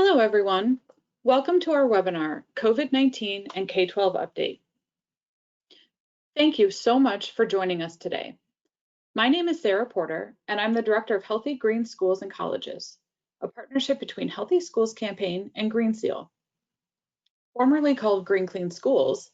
Hello, everyone. Welcome to our webinar, COVID-19 and K-12 Update. Thank you so much for joining us today. My name is Sarah Porter, and I'm the Director of Healthy Green Schools and Colleges, a partnership between Healthy Schools Campaign and Green Seal. Formerly called Green Clean Schools,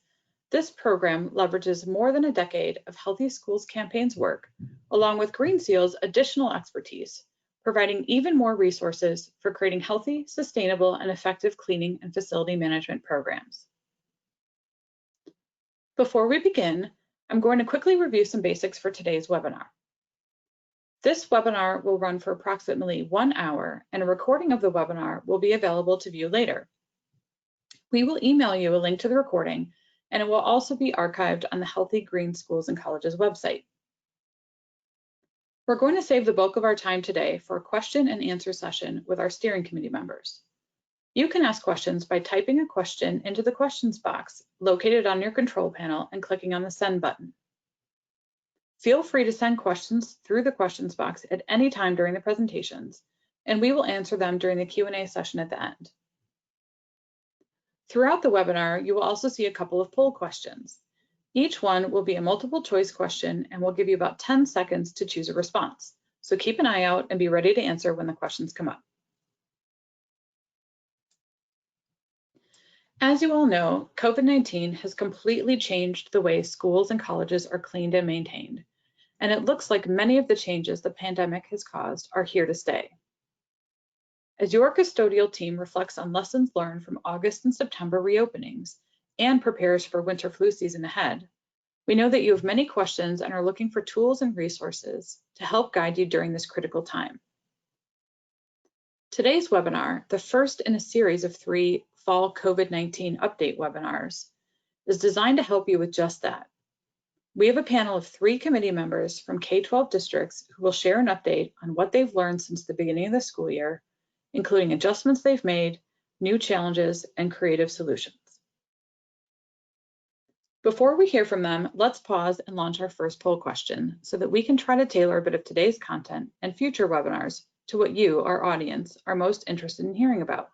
this program leverages more than a decade of Healthy Schools Campaign's work, along with Green Seal's additional expertise, providing even more resources for creating healthy, sustainable, and effective cleaning and facility management programs. Before we begin, I'm going to quickly review some basics for today's webinar. This webinar will run for approximately 1 hour, and a recording of the webinar will be available to view later. We will email you a link to the recording, and it will also be archived on the Healthy Green Schools and Colleges website. We're going to save the bulk of our time today for a question and answer session with our steering committee members. You can ask questions by typing a question into the questions box located on your control panel and clicking on the send button. Feel free to send questions through the questions box at any time during the presentations, and we will answer them during the Q&A session at the end. Throughout the webinar, you will also see a couple of poll questions. Each one will be a multiple choice question and will give you about 10 seconds to choose a response. So keep an eye out and be ready to answer when the questions come up. As you all know, COVID-19 has completely changed the way schools and colleges are cleaned and maintained. And it looks like many of the changes the pandemic has caused are here to stay. As your custodial team reflects on lessons learned from August and September reopenings, and prepares for winter flu season ahead, we know that you have many questions and are looking for tools and resources to help guide you during this critical time. Today's webinar, the first in a series of 3 fall COVID-19 update webinars, is designed to help you with just that. We have a panel of 3 committee members from K-12 districts who will share an update on what they've learned since the beginning of the school year, including adjustments they've made, new challenges, and creative solutions. Before we hear from them, let's pause and launch our first poll question so that we can try to tailor a bit of today's content and future webinars to what you, our audience, are most interested in hearing about.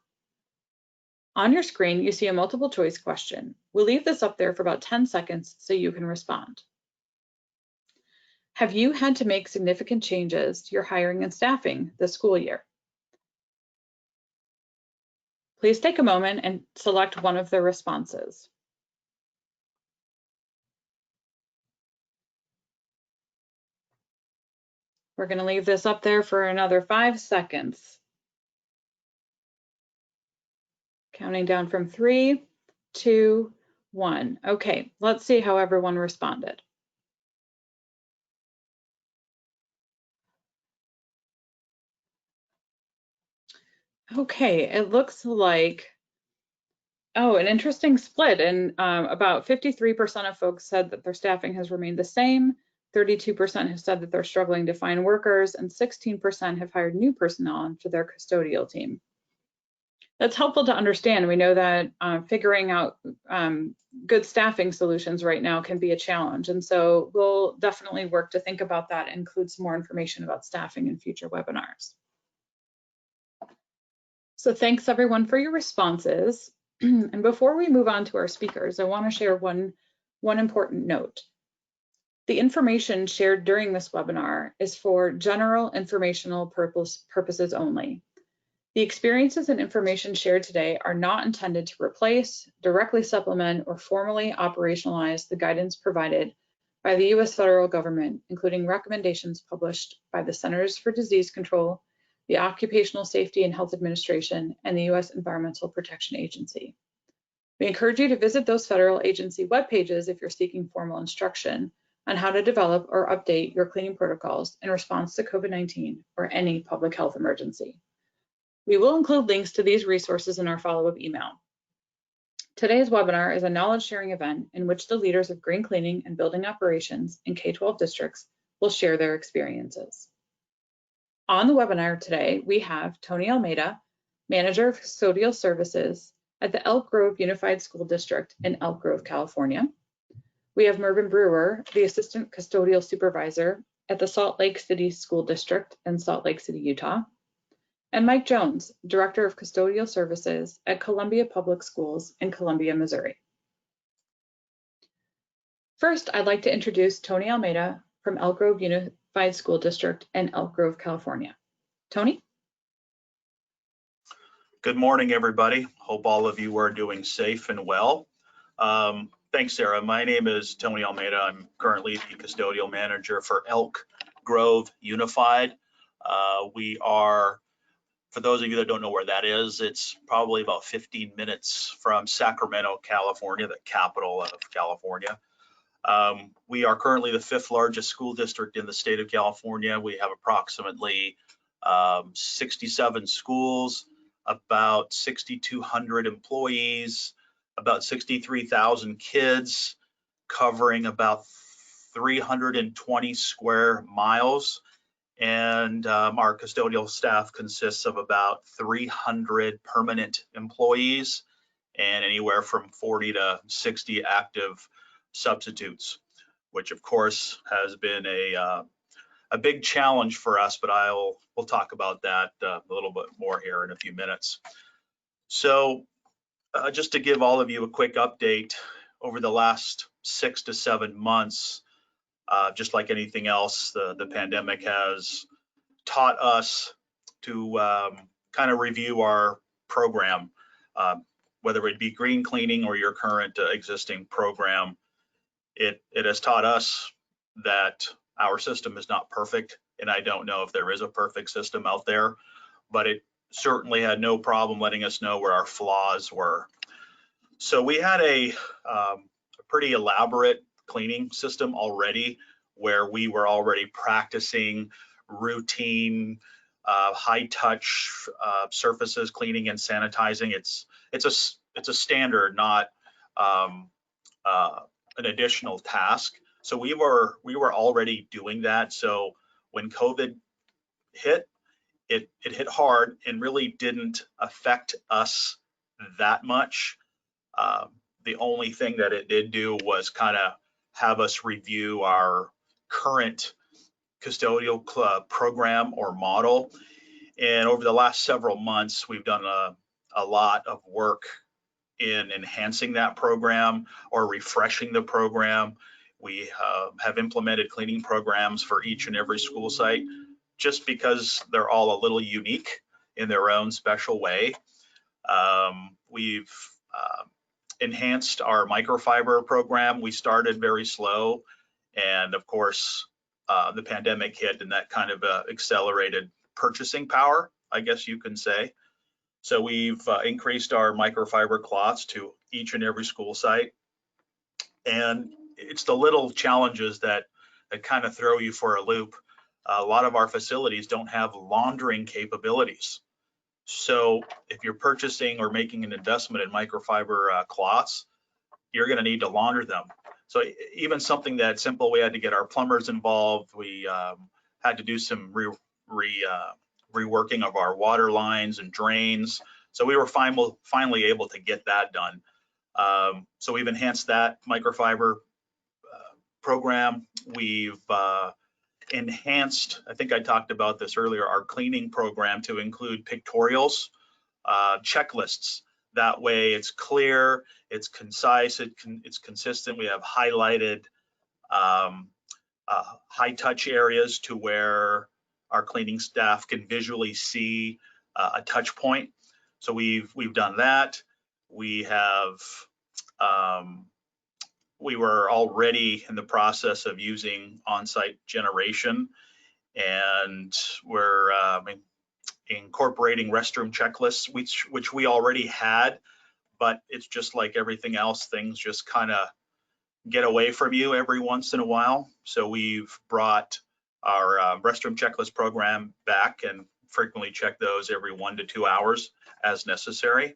On your screen, you see a multiple choice question. We'll leave this up there for about 10 seconds so you can respond. Have you had to make significant changes to your hiring and staffing this school year? Please take a moment and select one of the responses. We're going to leave this up there for another 5 seconds. Counting down from 3, 2, 1. Okay, let's see how everyone responded. Okay, it looks like, an interesting split. And about 53% of folks said that their staffing has remained the same. 32% have said that they're struggling to find workers, and 16% have hired new personnel into their custodial team. That's helpful to understand. We know that figuring out good staffing solutions right now can be a challenge. And so we'll definitely work to think about that and include some more information about staffing in future webinars. So thanks everyone for your responses. And before we move on to our speakers, I want to share one important note. The information shared during this webinar is for general informational purposes only. The experiences and information shared today are not intended to replace, directly supplement, or formally operationalize the guidance provided by the U.S. federal government, including recommendations published by the Centers for Disease Control, the Occupational Safety and Health Administration, and the U.S. Environmental Protection Agency. We encourage you to visit those federal agency web pages if you're seeking formal instruction on how to develop or update your cleaning protocols in response to COVID-19 or any public health emergency. We will include links to these resources in our follow-up email. Today's webinar is a knowledge sharing event in which the leaders of green cleaning and building operations in K-12 districts will share their experiences. On the webinar today, we have Tony Almeida, Manager of Custodial Services at the Elk Grove Unified School District in Elk Grove, California. We have Mervyn Brewer, the Assistant Custodial Supervisor at the Salt Lake City School District in Salt Lake City, Utah. and Mike Jones, Director of Custodial Services at Columbia Public Schools in Columbia, Missouri. First, I'd like to introduce Tony Almeida from Elk Grove Unified School District in Elk Grove, California. Tony? Good morning, everybody. Hope all of you are doing safe and well. Thanks, Sarah. My name is Tony Almeida. I'm currently the custodial manager for Elk Grove Unified. We are, for those of you that don't know where that is, it's probably about 15 minutes from Sacramento, California, the capital of California. We are currently the 5th largest school district in the state of California. We have approximately 67 schools, about 6,200 employees, about 63,000 kids, covering about 320 square miles. And our custodial staff consists of about 300 permanent employees and anywhere from 40 to 60 active substitutes, which of course has been a big challenge for us, but we'll talk about that a little bit more here in a few minutes. So just to give all of you a quick update, over the last 6 to 7 months, just like anything else, the pandemic has taught us to kind of review our program, whether it be green cleaning or your current existing program. It has taught us that our system is not perfect, and I don't know if there is a perfect system out there, but it certainly had no problem letting us know where our flaws were. So we had a pretty elaborate cleaning system already, where we were already practicing routine high touch surfaces cleaning and sanitizing. It's a standard, not an additional task. So we were already doing that. So when COVID hit, it hit hard and really didn't affect us that much. The only thing that it did do was kind of have us review our current custodial program or model. And over the last several months, we've done a lot of work in enhancing that program or refreshing the program. We have implemented cleaning programs for each and every school site, just because they're all a little unique in their own special way. We've enhanced our microfiber program. We started very slow, and of course, the pandemic hit, and that kind of accelerated purchasing power, I guess you can say. So we've increased our microfiber cloths to each and every school site. And it's the little challenges that kind of throw you for a loop. A lot of our facilities don't have laundering capabilities. So if you're purchasing or making an investment in microfiber cloths, you're going to need to launder them. So even something that simple, we had to get our plumbers involved. We had to do some reworking of our water lines and drains. So we were finally able to get that done. So we've enhanced that microfiber program. We've enhanced, I think I talked about this earlier, our cleaning program to include pictorials, checklists. That way it's clear, it's concise, it's consistent. We have highlighted high touch areas to where our cleaning staff can visually see a touch point. So we've done that. We have we were already in the process of using on-site generation, and we're incorporating restroom checklists, which we already had, but it's just like everything else, things just kind of get away from you every once in a while. So we've brought our restroom checklist program back and frequently check those every 1 to 2 hours as necessary.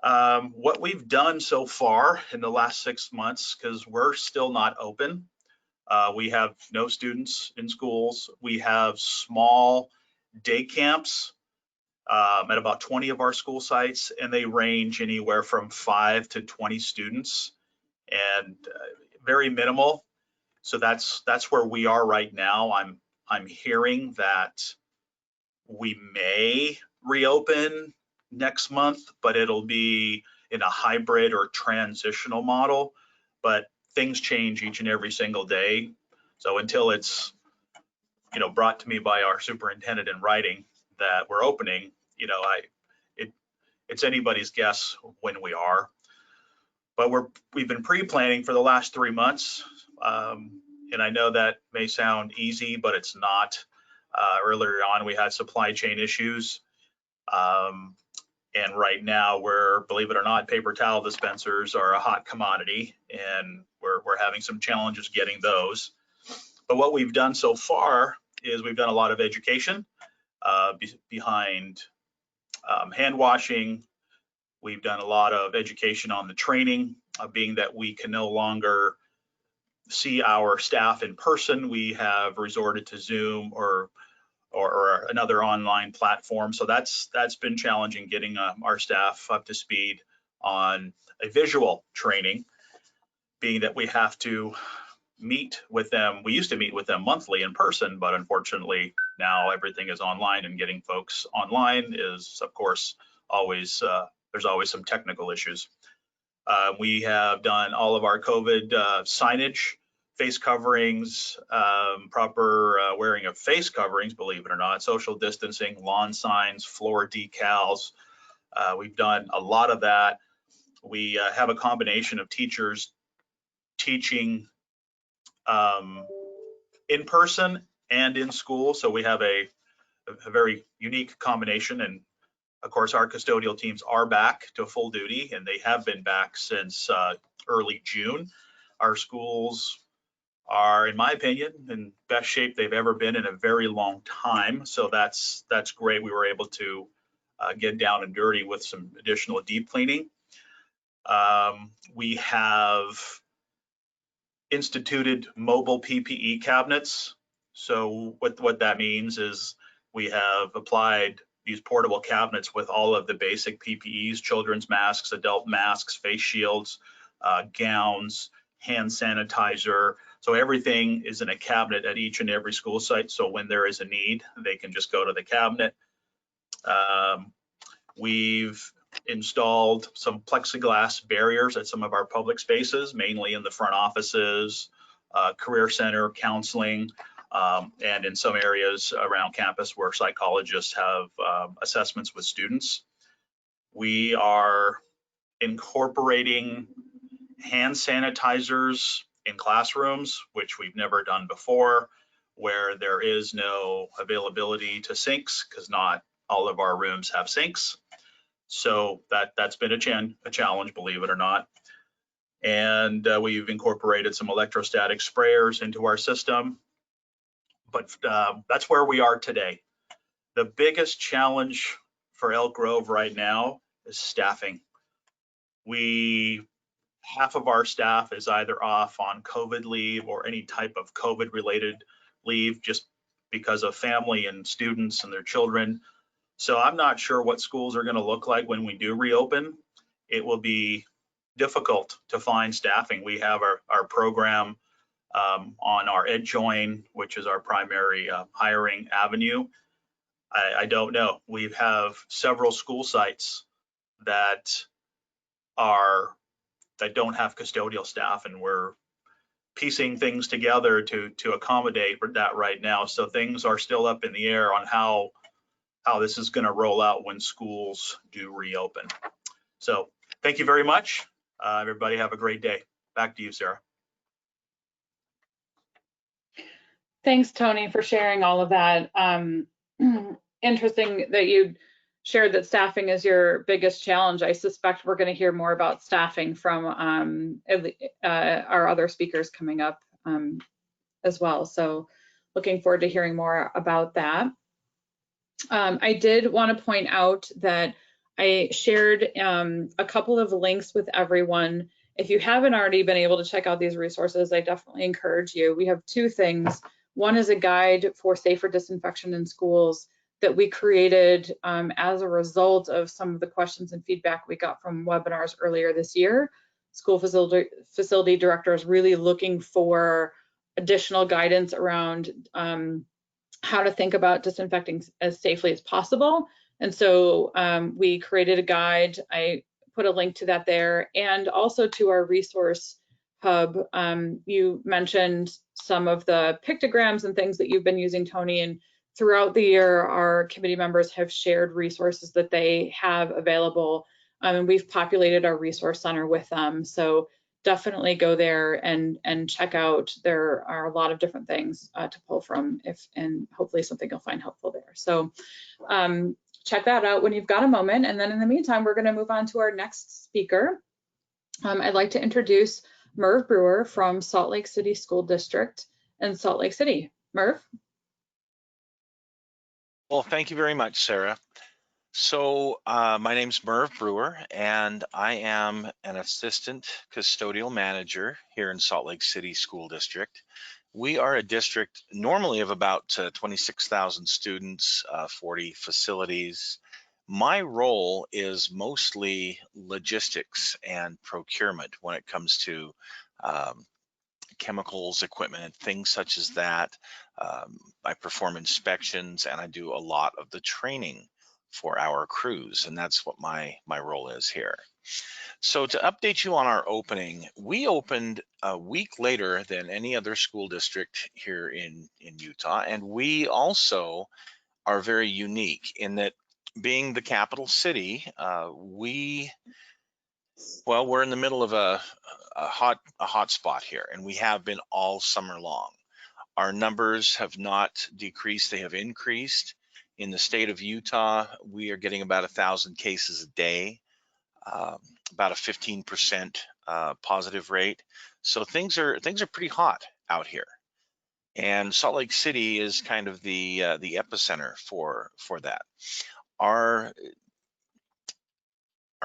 What we've done so far in the last 6 months, because we're still not open, we have no students in schools. We have small day camps at about 20 of our school sites, and they range anywhere from 5 to 20 students, and very minimal. So that's where we are right now. I'm hearing that we may reopen next month, but it'll be in a hybrid or transitional model. But things change each and every single day. So until it's, brought to me by our superintendent in writing that we're opening, it's anybody's guess when we are. But we've been pre-planning for the last 3 months. And I know that may sound easy, but it's not. Earlier on, we had supply chain issues. And right now, believe it or not, paper towel dispensers are a hot commodity, and we're having some challenges getting those. But what we've done so far is we've done a lot of education behind hand washing. We've done a lot of education on the training, being that we can no longer see our staff in person. We have resorted to Zoom or another online platform. So that's been challenging, getting our staff up to speed on a visual training, being that we have to meet with them. We used to meet with them monthly in person, but unfortunately now everything is online, and getting folks online is, of course, always there's always some technical issues. We have done all of our COVID signage, face coverings, proper wearing of face coverings, believe it or not, social distancing, lawn signs, floor decals. We've done a lot of that. We have a combination of teachers teaching in person and in school. So we have a very unique combination. And of course, our custodial teams are back to full duty, and they have been back since early June. Our schools are, in my opinion, in best shape they've ever been in a very long time. So that's great. We were able to get down and dirty with some additional deep cleaning. We have instituted mobile PPE cabinets. So what that means is we have applied these portable cabinets with all of the basic PPEs, children's masks, adult masks, face shields, gowns, hand sanitizer. So everything is in a cabinet at each and every school site. So when there is a need, they can just go to the cabinet. We've installed some plexiglass barriers at some of our public spaces, mainly in the front offices, career center, counseling, and in some areas around campus where psychologists have assessments with students. We are incorporating hand sanitizers in classrooms, which we've never done before, where there is no availability to sinks, because not all of our rooms have sinks. So that's been a challenge, believe it or not. And we've incorporated some electrostatic sprayers into our system. But that's where we are today. The biggest challenge for Elk Grove right now is staffing. Half of our staff is either off on COVID leave or any type of COVID related leave, just because of family and students and their children. So I'm not sure what schools are going to look like when we do reopen. It will be difficult to find staffing. We have our program on our EdJoin, which is our primary hiring avenue. I don't know. We have several school sites that don't have custodial staff, and we're piecing things together to accommodate for that right now. So things are still up in the air on how this is going to roll out when schools do reopen. So thank you very much. Everybody have a great day. Back to you, Sarah. Thanks, Tony, for sharing all of that. Interesting that you shared that staffing is your biggest challenge. I suspect we're going to hear more about staffing from our other speakers coming up as well. So looking forward to hearing more about that. I did want to point out that I shared a couple of links with everyone. If you haven't already been able to check out these resources, I definitely encourage you. We have two things. One is a guide for safer disinfection in schools that we created as a result of some of the questions and feedback we got from webinars earlier this year. School facility directors really looking for additional guidance around how to think about disinfecting as safely as possible. And so we created a guide. I put a link to that there, and also to our resource hub. You mentioned some of the pictograms and things that you've been using, Tony, and throughout the year, our committee members have shared resources that they have available, and we've populated our resource center with them. So definitely go there and check out. There are a lot of different things to pull from, and hopefully something you'll find helpful there. So check that out when you've got a moment. And then in the meantime, we're going to move on to our next speaker. I'd like to introduce Merv Brewer from Salt Lake City School District in Salt Lake City. Merv? Well, thank you very much, Sarah. So my name's Merv Brewer, and I am an assistant custodial manager here in Salt Lake City School District. We are a district normally of about 26,000 students, 40 facilities. My role is mostly logistics and procurement when it comes to chemicals, equipment, things such as that. I perform inspections, and I do a lot of the training for our crews, and that's what my role is here. So to update you on our opening, we opened a week later than any other school district here in Utah, and we also are very unique in that, being the capital city, we're in the middle of a hot spot here, and we have been all summer long. Our numbers have not decreased, they have increased. In the state of Utah, we are getting about 1,000 cases a day, about a 15% positive rate. So things are pretty hot out here. And Salt Lake City is kind of the epicenter for that. Our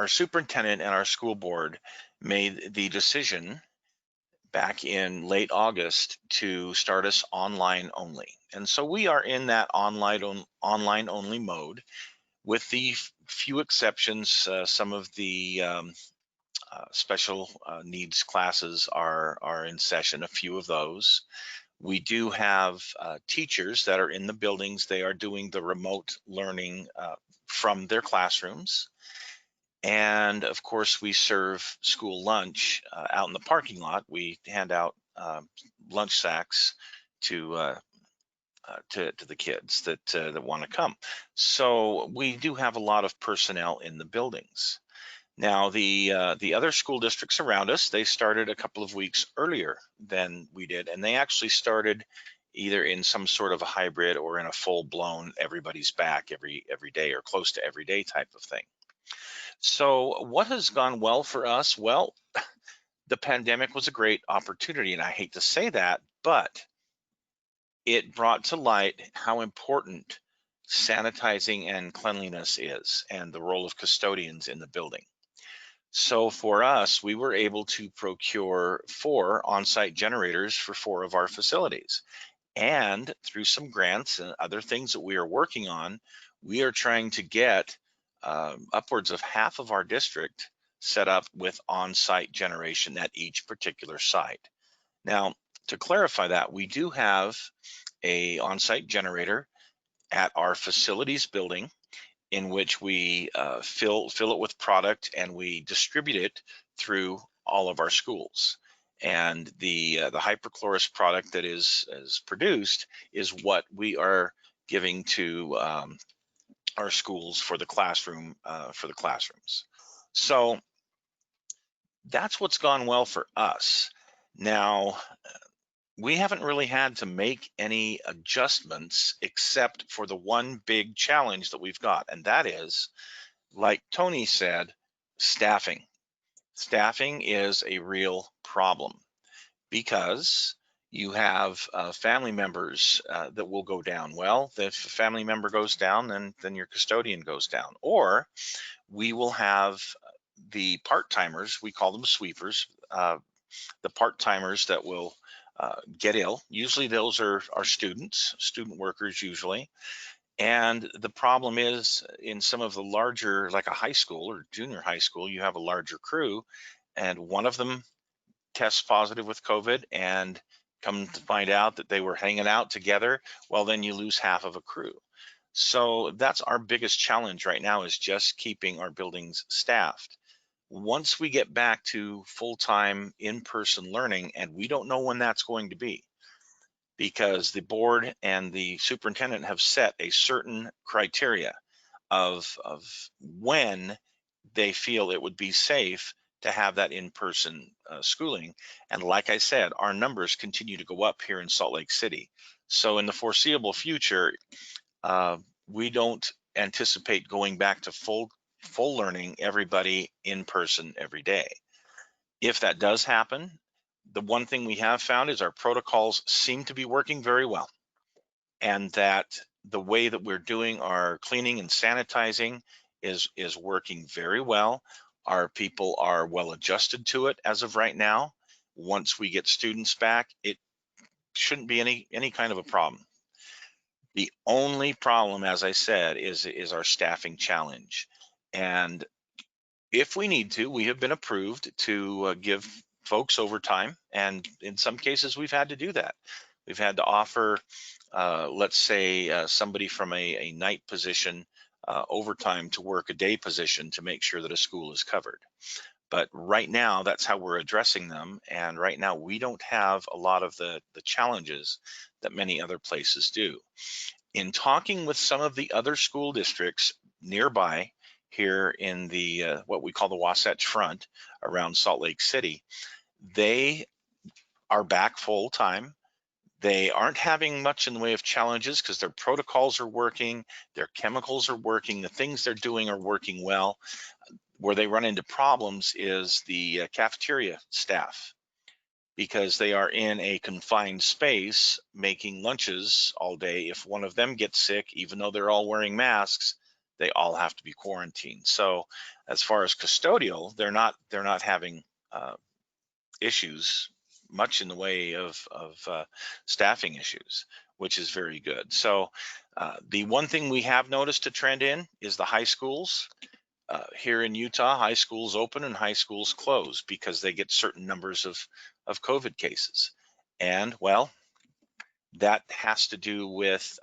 superintendent and our school board made the decision back in late August to start us online only. And so we are in that online only mode, with the few exceptions. Some of the special needs classes are in session, a few of those. We do have teachers that are in the buildings. They are doing the remote learning from their classrooms. And of course, we serve school lunch out in the parking lot. We hand out lunch sacks to the kids that want to come. So we do have a lot of personnel in the buildings. Now, the other school districts around us, they started a couple of weeks earlier than we did, and they actually started either in some sort of a hybrid or in a full-blown everybody's back every day or close to every day type of thing. So what has gone well for us? Well, the pandemic was a great opportunity, and I hate to say that, but it brought to light how important sanitizing and cleanliness is, and the role of custodians in the building. So for us, we were able to procure 4 on-site generators for 4 of our facilities. And through some grants and other things that we are working on, we are trying to get upwards of half of our district set up with on-site generation at each particular site. Now, to clarify that, we do have a on-site generator at our facilities building, in which we fill it with product, and we distribute it through all of our schools. And the hyperchlorous product that is produced is what we are giving to our schools for the classrooms. So that's what's gone well for us. Now, we haven't really had to make any adjustments except for the one big challenge that we've got, and that is, like Tony said, staffing. Staffing is a real problem, because you have family members that will go down. Well, if a family member goes down, then your custodian goes down. Or we will have the part-timers, we call them sweepers, the part-timers that will get ill. Usually those are student workers usually. And the problem is, in some of the larger, like a high school or junior high school, you have a larger crew, and one of them tests positive with COVID, and come to find out that they were hanging out together, well, then you lose half of a crew. So that's our biggest challenge right now, is just keeping our buildings staffed. Once we get back to full-time in-person learning, and we don't know when that's going to be, because the board and the superintendent have set a certain criteria of when they feel it would be safe to have that in-person schooling. And like I said, our numbers continue to go up here in Salt Lake City. So in the foreseeable future, we don't anticipate going back to full learning, everybody in person every day. If that does happen, the one thing we have found is our protocols seem to be working very well, and that the way that we're doing our cleaning and sanitizing is working very well. Our people are well adjusted to it as of right now. Once we get students back, it shouldn't be any kind of a problem. The only problem, as I said, is our staffing challenge. And if we need to, we have been approved to give folks overtime, and in some cases we've had to do that. We've had to offer, let's say, somebody from a night position overtime to work a day position to make sure that a school is covered. But right now, that's how we're addressing them. And right now, we don't have a lot of the challenges that many other places do. In talking with some of the other school districts nearby here in the what we call the Wasatch Front around Salt Lake City, they are back full time. They aren't having much in the way of challenges because their protocols are working, their chemicals are working, the things they're doing are working well. Where they run into problems is the cafeteria staff, because they are in a confined space making lunches all day. If one of them gets sick, even though they're all wearing masks, they all have to be quarantined. So as far as custodial, they're not having issues much in the way of staffing issues, which is very good. So the one thing we have noticed a trend in is the high schools. Here in Utah, high schools open and high schools close because they get certain numbers of COVID cases. And well, that has to do with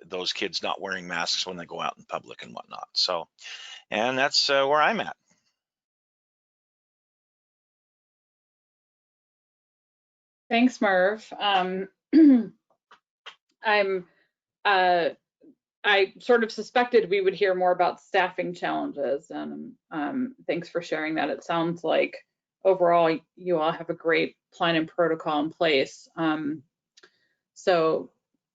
those kids not wearing masks when they go out in public and whatnot. So, and that's where I'm at. Thanks, Merv. I sort of suspected we would hear more about staffing challenges, and thanks for sharing that. It sounds like overall you all have a great plan and protocol in place. So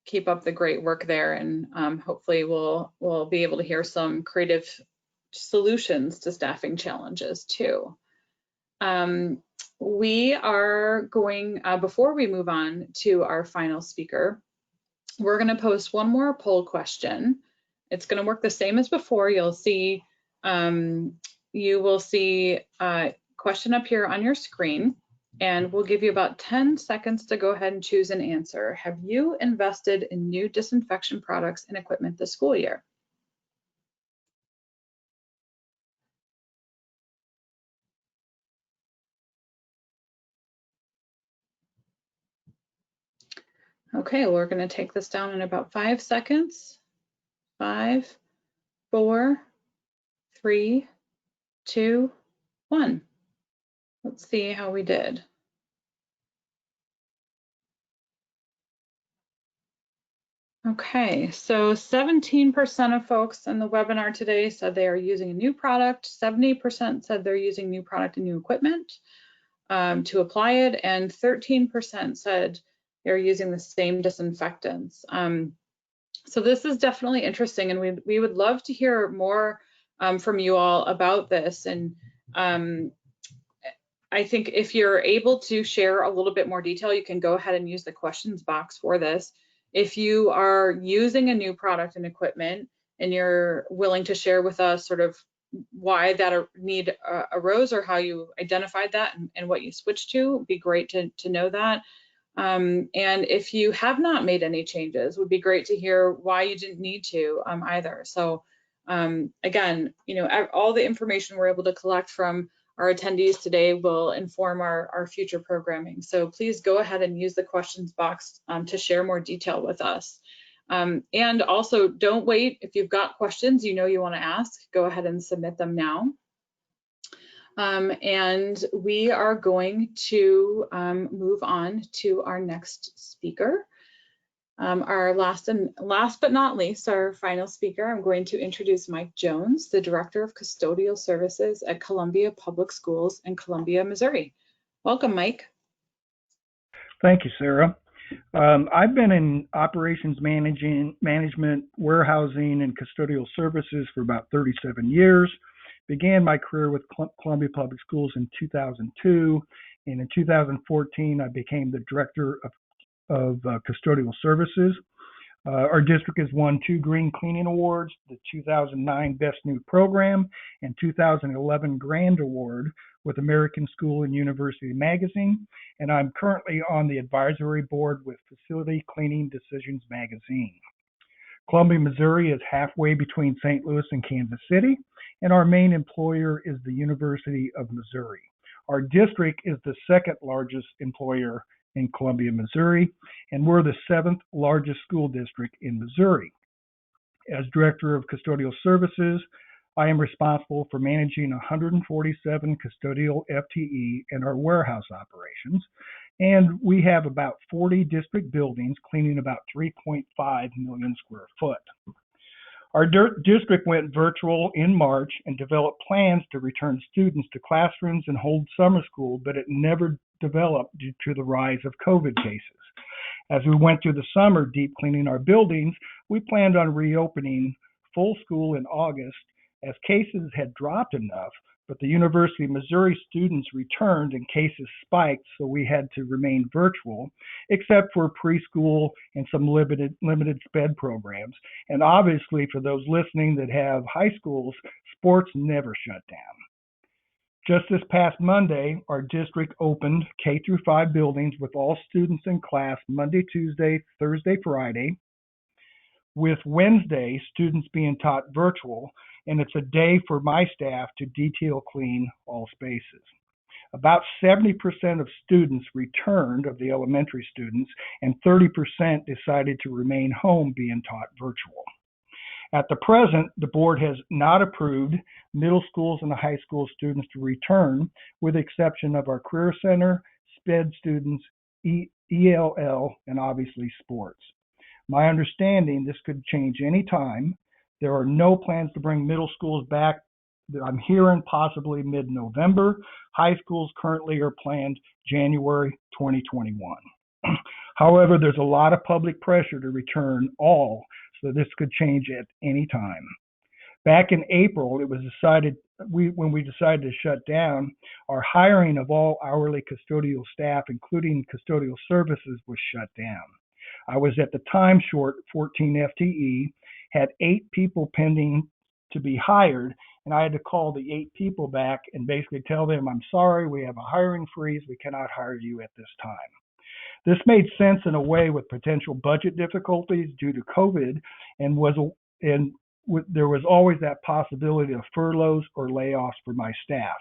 keep up the great work there, and hopefully we'll be able to hear some creative solutions to staffing challenges too. We are going, before we move on to our final speaker, we're going to post one more poll question. It's going to work the same as before. You will see a question up here on your screen, and we'll give you about 10 seconds to go ahead and choose an answer. Have you invested in new disinfection products and equipment this school year? Okay, we're going to take this down in about 5 seconds. 5, 4, 3, 2, 1. Let's see how we did. Okay, so 17% of folks in the webinar today said they are using a new product. 70% said they're using new product and new equipment to apply it, and 13% said they're using the same disinfectants. So this is definitely interesting, and we would love to hear more from you all about this. And I think if you're able to share a little bit more detail, you can go ahead and use the questions box for this. If you are using a new product and equipment and you're willing to share with us sort of why that need arose or how you identified that and what you switched to, it'd be great to know that. And if you have not made any changes, it would be great to hear why you didn't need to either. So again, all the information we're able to collect from our attendees today will inform our future programming. So please go ahead and use the questions box to share more detail with us. And also don't wait. If you've got questions you want to ask, go ahead and submit them now. And we are going to move on to our next speaker. Our last but not least, our final speaker, I'm going to introduce Mike Jones, the Director of Custodial Services at Columbia Public Schools in Columbia, Missouri. Welcome, Mike. Thank you, Sarah. I've been in operations management, warehousing, and custodial services for about 37 years. Began my career with Columbia Public Schools in 2002, and in 2014, I became the Director of Custodial Services. Our district has won 2 Green Cleaning Awards, the 2009 Best New Program and 2011 Grand Award with American School and University Magazine, and I'm currently on the advisory board with Facility Cleaning Decisions Magazine. Columbia, Missouri is halfway between St. Louis and Kansas City, and our main employer is the University of Missouri. Our district is the 2nd largest employer in Columbia, Missouri, and we're the 7th largest school district in Missouri. As Director of Custodial Services, I am responsible for managing 147 custodial FTE in our warehouse operations, and we have about 40 district buildings cleaning about 3.5 million square foot. Our district went virtual in March and developed plans to return students to classrooms and hold summer school, but it never developed due to the rise of COVID cases. As we went through the summer deep cleaning our buildings, we planned on reopening full school in August as cases had dropped enough, but the University of Missouri students returned and cases spiked, so we had to remain virtual, except for preschool and some limited SPED programs. And obviously, for those listening that have high schools, sports never shut down. Just this past Monday, our district opened K-5 buildings with all students in class Monday, Tuesday, Thursday, Friday, with Wednesday students being taught virtual, and it's a day for my staff to detail clean all spaces. About 70% of students returned, of the elementary students, and 30% decided to remain home being taught virtual. At the present, the board has not approved middle schools and high school students to return, with the exception of our Career Center, SPED students, ELL, and obviously sports. My understanding, this could change any time. There are no plans to bring middle schools back. I'm hearing possibly mid-November. High schools currently are planned January 2021. However, there's a lot of public pressure to return all, so this could change at any time. Back in April, it was decided, when we decided to shut down, our hiring of all hourly custodial staff, including custodial services, was shut down. I was at the time short 14 FTE, had 8 people pending to be hired, and I had to call the 8 people back and basically tell them, I'm sorry, we have a hiring freeze, we cannot hire you at this time. This made sense in a way with potential budget difficulties due to COVID, and there was always that possibility of furloughs or layoffs for my staff.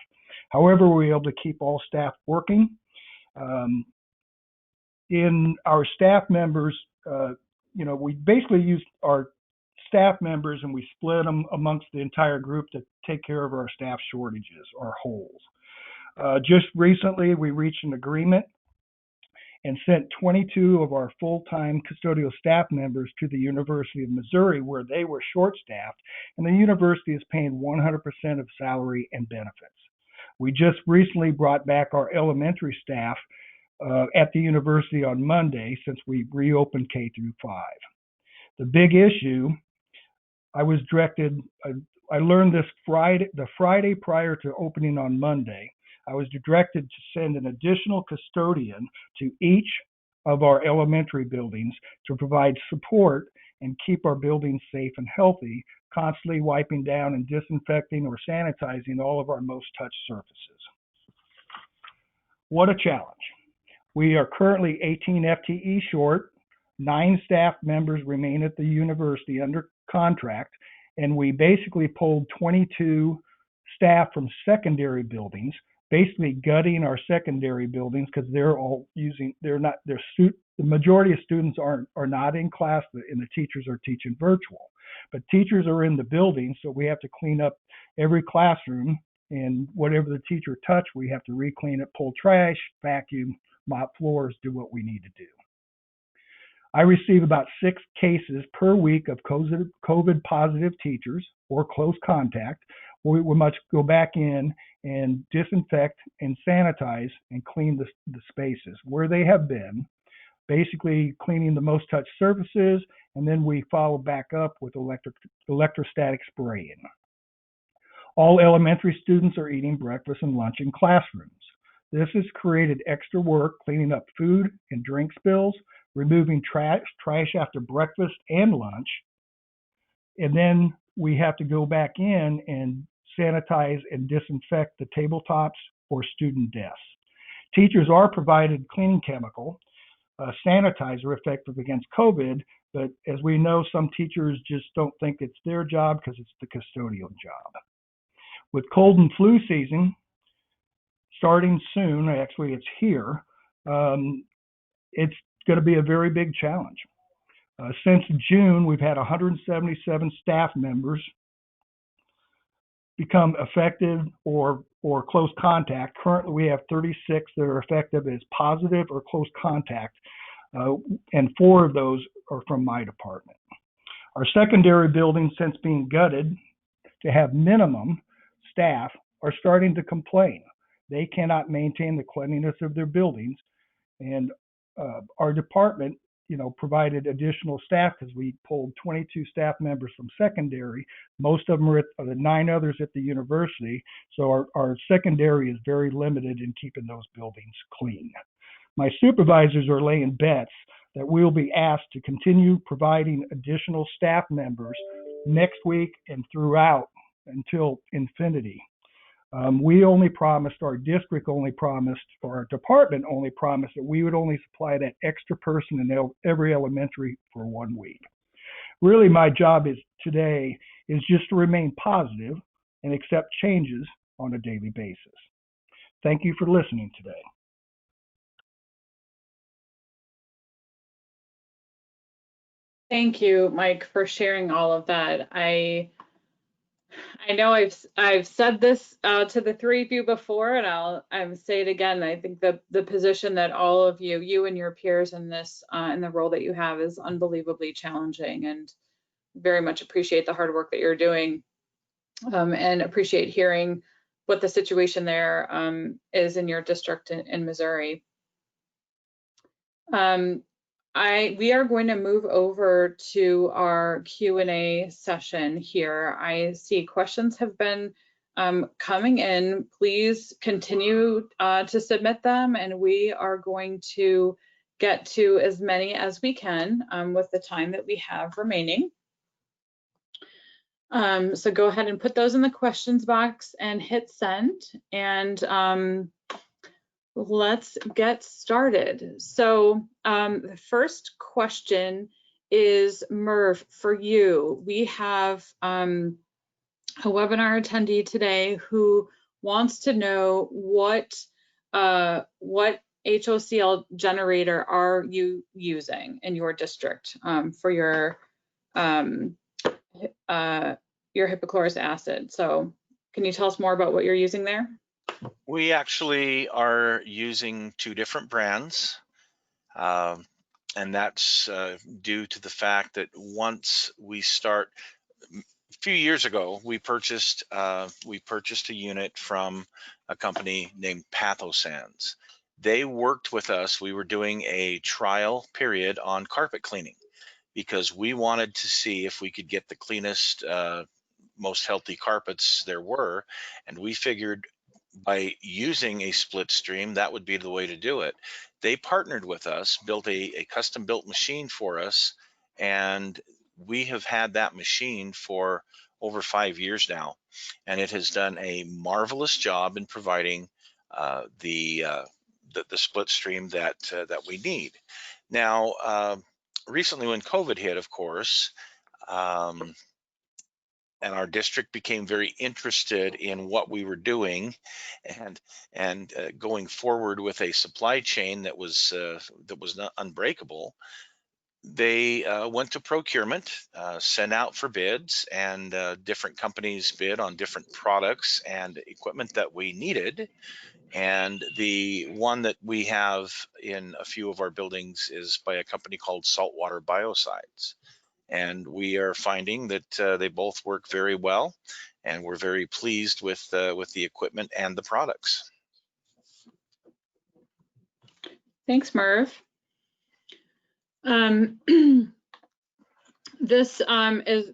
However, we were able to keep all staff working. In our staff members, we basically used our staff members and we split them amongst the entire group to take care of our staff shortages or holes. Just recently, we reached an agreement and sent 22 of our full-time custodial staff members to the University of Missouri, where they were short-staffed, and the university is paying 100% of salary and benefits. We just recently brought back our elementary staff at the university on Monday, since we reopened K-5. The big issue, I learned this the Friday prior to opening on Monday. I was directed to send an additional custodian to each of our elementary buildings to provide support and keep our buildings safe and healthy, constantly wiping down and disinfecting or sanitizing all of our most touched surfaces. What a challenge. We are currently 18 FTE short. 9 staff members remain at the university under contract, and we basically pulled 22 staff from secondary buildings, basically gutting our secondary buildings because they're all using, the majority of students are not in class and the teachers are teaching virtual. But teachers are in the building, so we have to clean up every classroom, and whatever the teacher touched, we have to re-clean it, pull trash, vacuum, mop floors, do what we need to do. I receive about 6 cases per week of COVID positive teachers or close contact. We must go back in and disinfect and sanitize and clean the spaces where they have been, basically cleaning the most touched surfaces, and then we follow back up with electrostatic spraying. All elementary students are eating breakfast and lunch in classrooms. This has created extra work cleaning up food and drink spills, removing trash after breakfast and lunch, and then we have to go back in and sanitize and disinfect the tabletops or student desks. Teachers are provided cleaning chemical, sanitizer effective against COVID, but as we know, some teachers just don't think it's their job because it's the custodial job. With cold and flu season starting soon, actually it's here, it's going to be a very big challenge. Since June, we've had 177 staff members become affected or close contact. Currently, we have 36 that are affected as positive or close contact, and 4 of those are from my department. Our secondary buildings, since being gutted to have minimum staff, are starting to complain. They cannot maintain the cleanliness of their buildings, and our department, provided additional staff because we pulled 22 staff members from secondary. Most of them are the 9 others at the university. So our secondary is very limited in keeping those buildings clean. My supervisors are laying bets that we'll be asked to continue providing additional staff members next week and throughout until infinity. We only promised, our district only promised, or our department only promised that we would only supply that extra person in every elementary for 1 week. Really, my job today is just to remain positive and accept changes on a daily basis. Thank you for listening today. Thank you, Mike, for sharing all of that. I know I've said this to the 3 of you before, and I'll say it again. I think the position that all of you and your peers in this in the role that you have is unbelievably challenging, and very much appreciate the hard work that you're doing, and appreciate hearing what the situation there is in your district in Missouri. We are going to move over to our Q&A session here. I see questions have been coming in. Please continue to submit them, and we are going to get to as many as we can with the time that we have remaining. So go ahead and put those in the questions box and hit send, and let's get started. So the first question is, Merv, for you. We have a webinar attendee today who wants to know what HOCL generator are you using in your district for your hypochlorous acid. So can you tell us more about what you're using there? We actually are using 2 different brands, and that's due to the fact that once we start, a few years ago, we purchased a unit from a company named Pathosans. They worked with us. We were doing a trial period on carpet cleaning because we wanted to see if we could get the cleanest, most healthy carpets there were, and we figured by using a split stream, that would be the way to do it. They partnered with us, built a custom built machine for us, and we have had that machine for over 5 years now, and it has done a marvelous job in providing the split stream that we need. Now, recently when COVID hit, of course, our district became very interested in what we were doing, and going forward with a supply chain that was not unbreakable. They went to procurement, sent out for bids, and different companies bid on different products and equipment that we needed. And the one that we have in a few of our buildings is by a company called Saltwater Biocides. And we are finding that they both work very well, and we're very pleased with the equipment and the products. Thanks, Merv. This is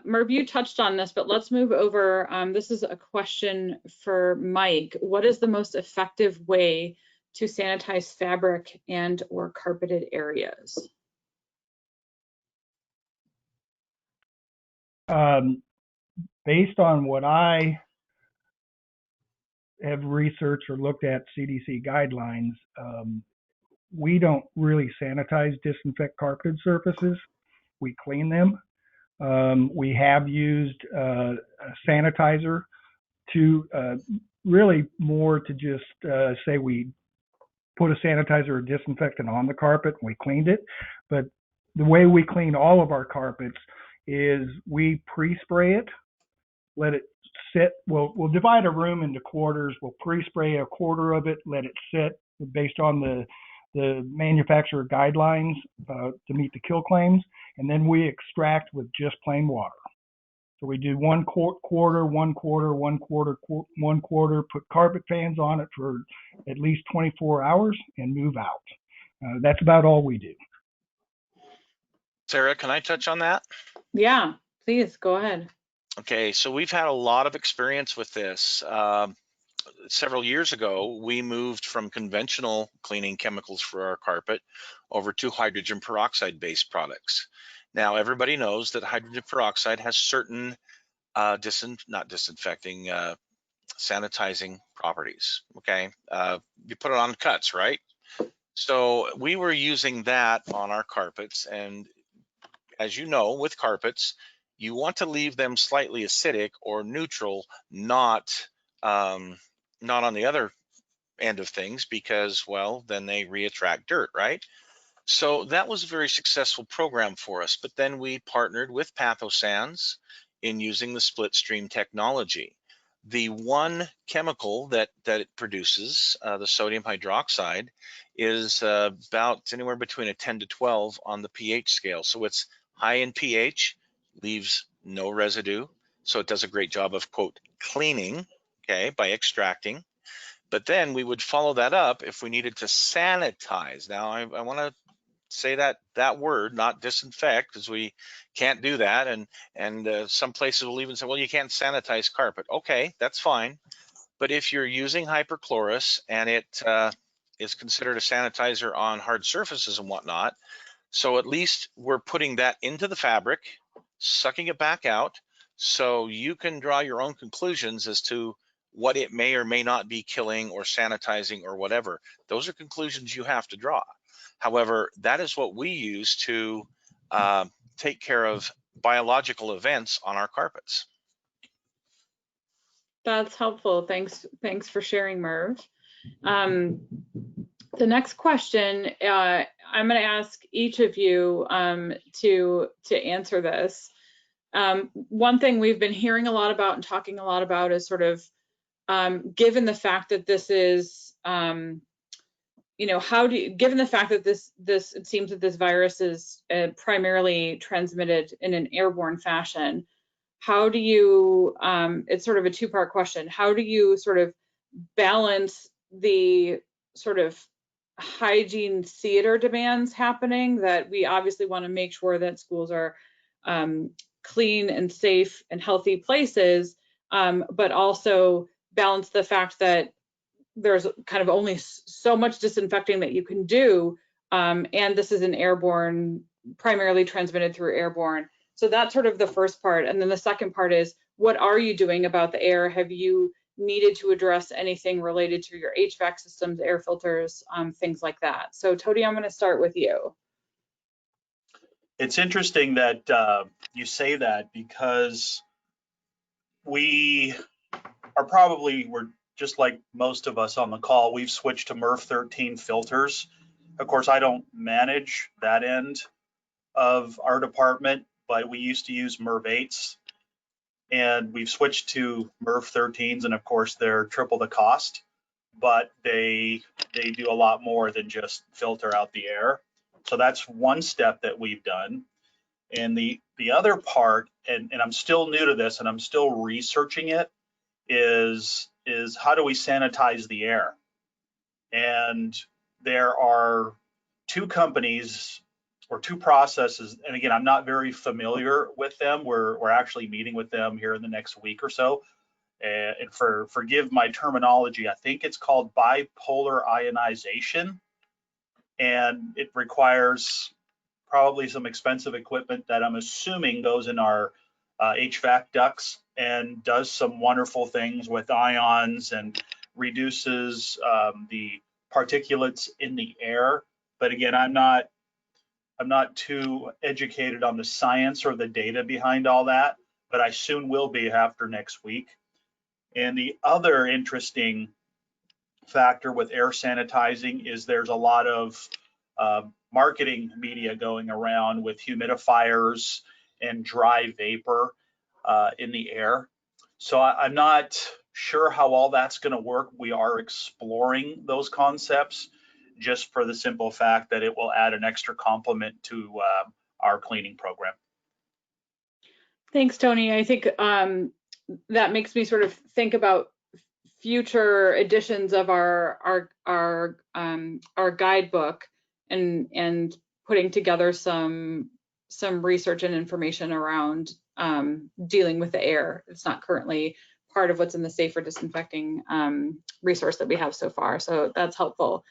Merv, you touched on this, but let's move over. This is a question for Mike. What is the most effective way to sanitize fabric and or carpeted areas? Based on what I have researched or looked at CDC guidelines, we don't really sanitize, disinfect carpeted surfaces. We clean them. We have used a sanitizer to really more to just say we put a sanitizer or disinfectant on the carpet and we cleaned it. But the way we clean all of our carpets is we pre-spray it, let it sit. We'll divide a room into quarters. We'll pre-spray a quarter of it, let it sit based on the manufacturer guidelines to meet the kill claims, and then we extract with just plain water. So we do one quarter, put carpet fans on it for at least 24 hours and move out. That's about all we do. Sarah, can I touch on that? Yeah, please go ahead. Okay, so we've had a lot of experience with this. Several years ago, we moved from conventional cleaning chemicals for our carpet over to hydrogen peroxide based products. Now, everybody knows that hydrogen peroxide has certain sanitizing properties, okay? You put it on cuts, right? So we were using that on our carpets, and as you know, with carpets, you want to leave them slightly acidic or neutral, not on the other end of things, because, well, then they re-attract dirt, right? So that was a very successful program for us. But then we partnered with Pathosans in using the split stream technology. The one chemical that it produces, the sodium hydroxide, is about anywhere between a 10 to 12 on the pH scale. So it's high in pH, leaves no residue. So it does a great job of, quote, cleaning, okay, by extracting. But then we would follow that up if we needed to sanitize. Now, I want to say that word, not disinfect, because we can't do that. And some places will even say, well, you can't sanitize carpet. Okay, that's fine. But if you're using hyperchlorous and it is considered a sanitizer on hard surfaces and whatnot, so at least we're putting that into the fabric, sucking it back out, so you can draw your own conclusions as to what it may or may not be killing or sanitizing or whatever. Those are conclusions you have to draw. However, that is what we use to take care of biological events on our carpets. That's helpful. Thanks for sharing, Merv. The next question, I'm going to ask each of you to answer this. One thing we've been hearing a lot about and talking a lot about is sort of, given the fact that this is, given the fact that this it seems that this virus is primarily transmitted in an airborne fashion, how do you, it's sort of a two-part question, how do you sort of balance the sort of hygiene theater demands happening, that we obviously want to make sure that schools are clean and safe and healthy places, but also balance the fact that there's kind of only so much disinfecting that you can do, and this is an airborne, primarily transmitted through airborne. So that's sort of the first part. And then the second part is, what are you doing about the air? Have you needed to address anything related to your HVAC systems, air filters, things like that? So Tody, I'm going to start with you. It's interesting that you say that, because we're just like most of us on the call, we've switched to MERV 13 filters. Of course, I don't manage that end of our department, but we used to use MERV 8s, and we've switched to MERV 13s, and of course they're triple the cost, but they do a lot more than just filter out the air. So that's one step that we've done. And the other part, and I'm still new to this and I'm still researching it, is how do we sanitize the air? And there are two companies or two processes, and again, I'm not very familiar with them. We're actually meeting with them here in the next week or so. And forgive my terminology, I think it's called bipolar ionization, and it requires probably some expensive equipment that I'm assuming goes in our HVAC ducts and does some wonderful things with ions and reduces the particulates in the air. But again, I'm not too educated on the science or the data behind all that, but I soon will be after next week. And the other interesting factor with air sanitizing is there's a lot of marketing media going around with humidifiers and dry vapor in the air. So I'm not sure how all that's going to work. We are exploring those concepts, just for the simple fact that it will add an extra complement to our cleaning program. Thanks, Tony. I think that makes me sort of think about future editions of our guidebook, and putting together some research and information around dealing with the air. It's not currently part of what's in the safer disinfecting resource that we have so far, so that's helpful.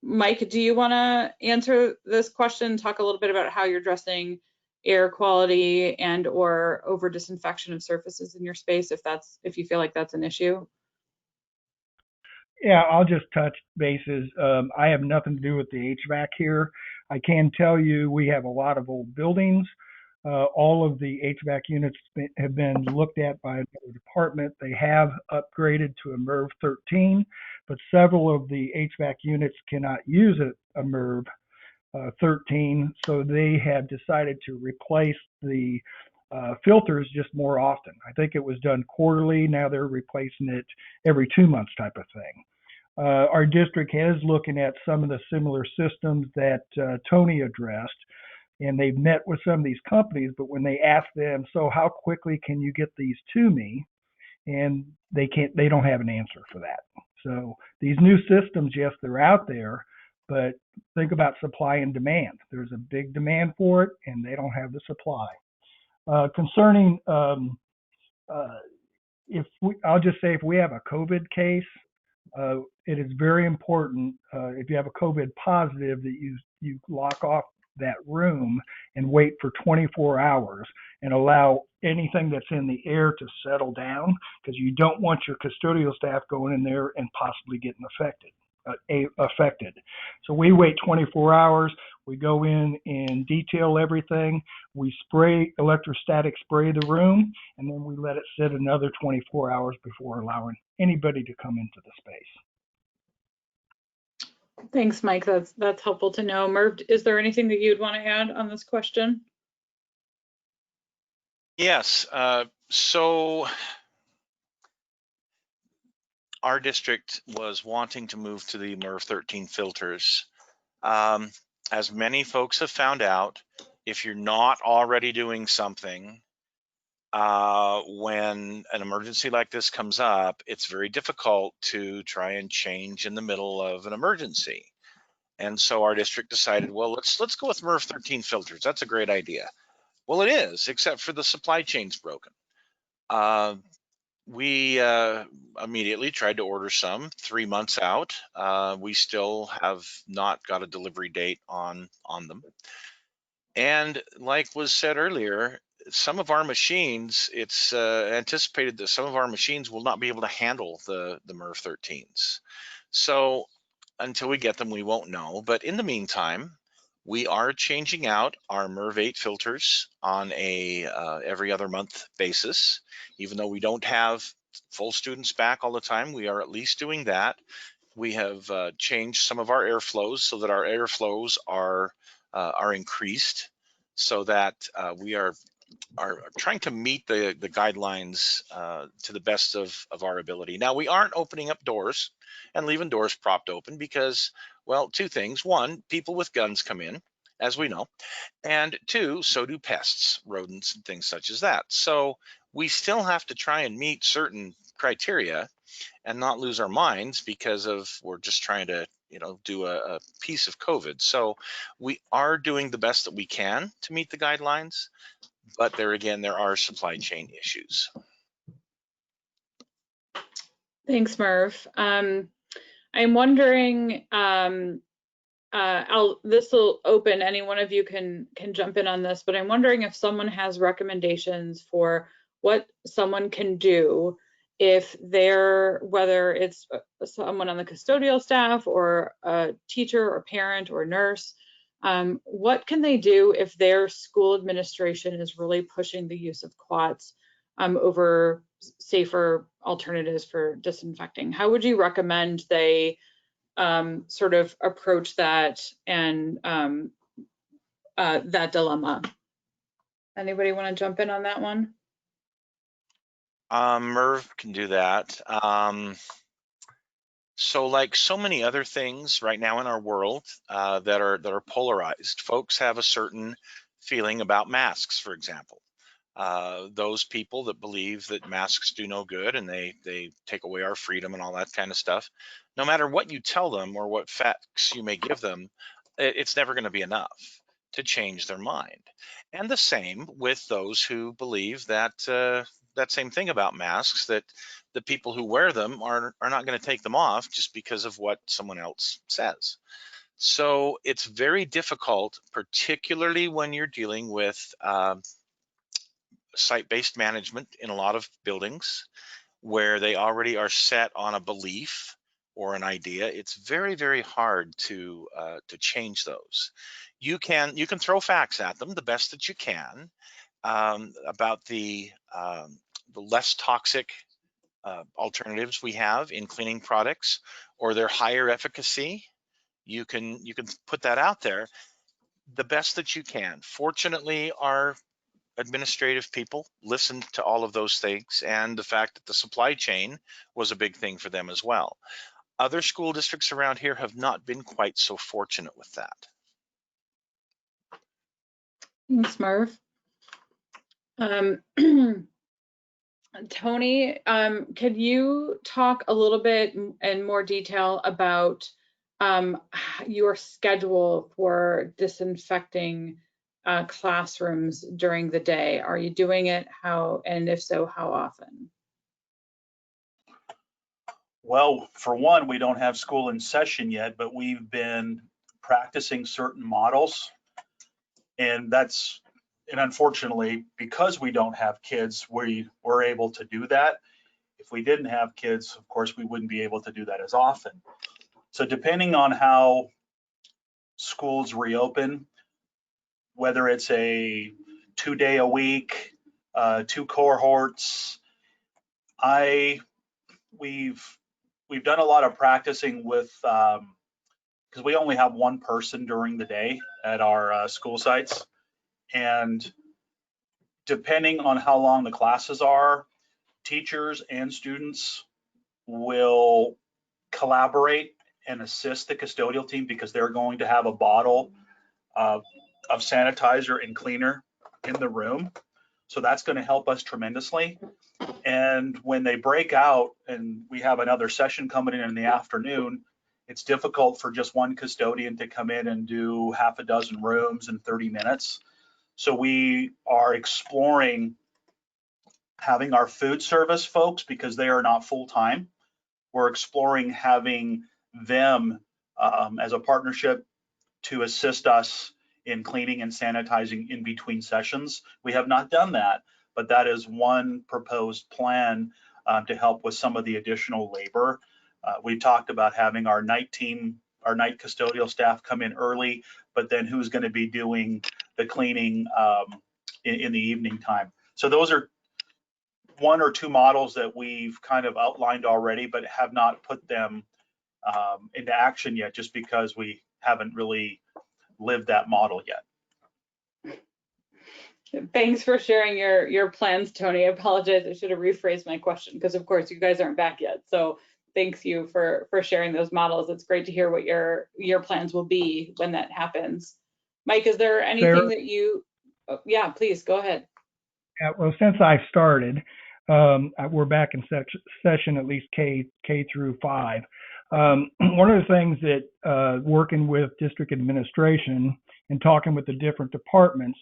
Mike, do you want to answer this question? Talk a little bit about how you're addressing air quality and or over disinfection of surfaces in your space, if you feel like that's an issue. Yeah, I'll just touch bases. I have nothing to do with the HVAC here. I can tell you we have a lot of old buildings. All of the HVAC units have been looked at by another department. They have upgraded to a MERV 13, but several of the HVAC units cannot use a MERV 13, so they have decided to replace the filters just more often. I think it was done quarterly. Now they're replacing it every 2 months type of thing. Our district is looking at some of the similar systems that Tony addressed, and they've met with some of these companies, but when they ask them, so how quickly can you get these to me? And they don't have an answer for that. So these new systems, yes, they're out there, but think about supply and demand. There's a big demand for it, and they don't have the supply. Concerning, I'll just say if we have a COVID case, it is very important if you have a COVID positive that you lock off that room and wait for 24 hours and allow anything that's in the air to settle down, because you don't want your custodial staff going in there and possibly getting affected. So we wait 24 hours. We go in and detail everything. We electrostatic spray the room, and then we let it sit another 24 hours before allowing anybody to come into the space. Thanks, Mike. That's helpful to know. Merv, is there anything that you'd want to add on this question? Yes. So our district was wanting to move to the MERV 13 filters. As many folks have found out, if you're not already doing something, when an emergency like this comes up, it's very difficult to try and change in the middle of an emergency. And so our district decided, well, let's go with MERV 13 filters. That's a great idea. Well, it is, except for the supply chain's broken. We immediately tried to order some 3 months out. We still have not got a delivery date on them. And like was said earlier, some of our machines, it's anticipated that some of our machines will not be able to handle the MERV 13s. So until we get them, we won't know. But in the meantime, We are changing out our MERV 8 filters on a every other month basis. Even though we don't have full students back all the time, we are at least doing that. We have changed some of our airflows so that our airflows are increased, so that we are trying to meet the guidelines to the best of our ability. Now, we aren't opening up doors and leaving doors propped open because, well, two things. One, people with guns come in, as we know, and two, so do pests, rodents, and things such as that. So we still have to try and meet certain criteria and not lose our minds because of we're just trying to do a piece of COVID. So we are doing the best that we can to meet the guidelines, but there again, there are supply chain issues. Thanks, Merv. I'm wondering, this will open, any one of you can jump in on this, but I'm wondering if someone has recommendations for what someone can do if they're, whether it's someone on the custodial staff or a teacher or parent or nurse, what can they do if their school administration is really pushing the use of quats over safer alternatives for disinfecting? How would you recommend they sort of approach that and that dilemma? Anybody want to jump in on that one? Merv can do that. So like so many other things right now in our world that are polarized, folks have a certain feeling about masks, for example. Those people that believe that masks do no good and they take away our freedom and all that kind of stuff, no matter what you tell them or what facts you may give them, it's never going to be enough to change their mind. And the same with those who believe that that same thing about masks, that the people who wear them are not going to take them off just because of what someone else says. So it's very difficult, particularly when you're dealing with site-based management in a lot of buildings where they already are set on a belief or an idea. It's very, very hard to change those. You can throw facts at them the best that you can about the less toxic alternatives we have in cleaning products or their higher efficacy. You can put that out there the best that you can. Fortunately, our administrative people listened to all of those things, and the fact that the supply chain was a big thing for them as well. Other school districts around here have not been quite so fortunate with that. Thanks, Merv. Tony, could you talk a little bit in more detail about your schedule for disinfecting classrooms during the day? Are you doing it? How, and if so, how often? Well, for one, we don't have school in session yet, but we've been practicing certain models, and unfortunately, because we don't have kids, we're able to do that. If we didn't have kids, of course, we wouldn't be able to do that as often. So depending on how schools reopen, whether it's a 2-day a week, 2 cohorts, we've done a lot of practicing with, because we only have one person during the day at our school sites. And depending on how long the classes are, teachers and students will collaborate and assist the custodial team because they're going to have a bottle of sanitizer and cleaner in the room. So that's going to help us tremendously. And when they break out and we have another session coming in the afternoon, it's difficult for just one custodian to come in and do half a dozen rooms in 30 minutes. So we are exploring having our food service folks, because they are not full-time. We're exploring having them as a partnership to assist us in cleaning and sanitizing in between sessions. We have not done that, but that is one proposed plan to help with some of the additional labor. We talked about having our night team our night custodial staff come in early, but then who's going to be doing the cleaning in the evening time. So those are one or two models that we've kind of outlined already, but have not put them into action yet, just because we haven't really lived that model yet. Thanks for sharing your plans, Tony. I apologize. I should have rephrased my question because, of course, you guys aren't back yet. So thanks you for sharing those models. It's great to hear what your plans will be when that happens. Mike, is there anything Sarah? that you? Oh, yeah, please go ahead. Yeah, well, since I started, we're back in session at least K through 5. One of the things that working with district administration and talking with the different departments,